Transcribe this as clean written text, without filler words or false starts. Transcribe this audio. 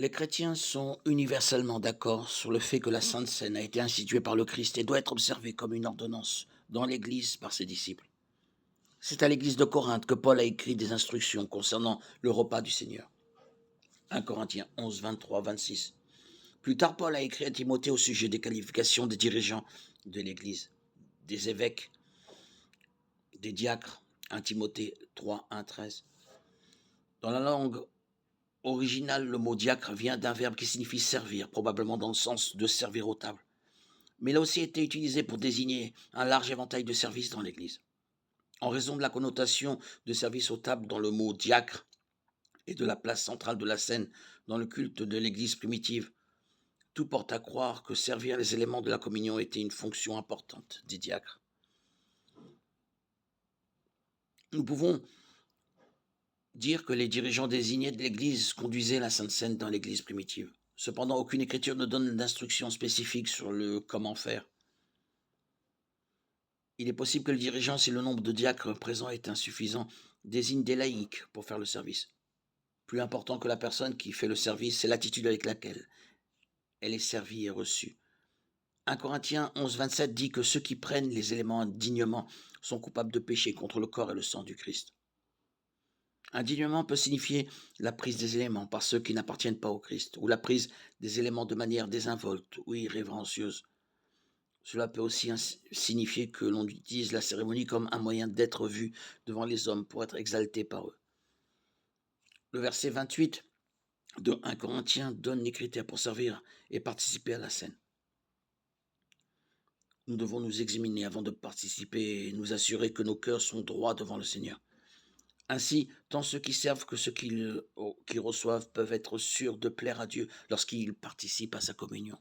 Les chrétiens sont universellement d'accord sur le fait que la Sainte Seine a été instituée par le Christ et doit être observée comme une ordonnance dans l'Église par ses disciples. C'est à l'Église de Corinthe que Paul a écrit des instructions concernant le repas du Seigneur. 1 Corinthiens 11, 23, 26. Plus tard, Paul a écrit à Timothée au sujet des qualifications des dirigeants de l'Église, des évêques, des diacres. 1 Timothée 3, 1, 13. Dans la langue originale, le mot diacre vient d'un verbe qui signifie servir, probablement dans le sens de servir aux tables. Mais il a aussi été utilisé pour désigner un large éventail de services dans l'Église. En raison de la connotation de service aux tables dans le mot diacre et de la place centrale de la scène dans le culte de l'Église primitive, tout porte à croire que servir les éléments de la communion était une fonction importante des diacres. Nous pouvons dire que les dirigeants désignés de l'Église conduisaient la Sainte Seine dans l'Église primitive. Cependant, aucune écriture ne donne d'instructions spécifiques sur le comment faire. Il est possible que le dirigeant, si le nombre de diacres présents est insuffisant, désigne des laïcs pour faire le service. Plus important que la personne qui fait le service, c'est l'attitude avec laquelle elle est servie et reçue. 1 Corinthiens 11, 27 dit que ceux qui prennent les éléments indignement sont coupables de péché contre le corps et le sang du Christ. Indignement peut signifier la prise des éléments par ceux qui n'appartiennent pas au Christ, ou la prise des éléments de manière désinvolte ou irrévérencieuse. Cela peut aussi signifier que l'on utilise la cérémonie comme un moyen d'être vu devant les hommes pour être exalté par eux. Le verset 28 de 1 Corinthiens donne les critères pour servir et participer à la scène. Nous devons nous examiner avant de participer et nous assurer que nos cœurs sont droits devant le Seigneur. Ainsi, tant ceux qui servent que ceux qui reçoivent peuvent être sûrs de plaire à Dieu lorsqu'ils participent à sa communion.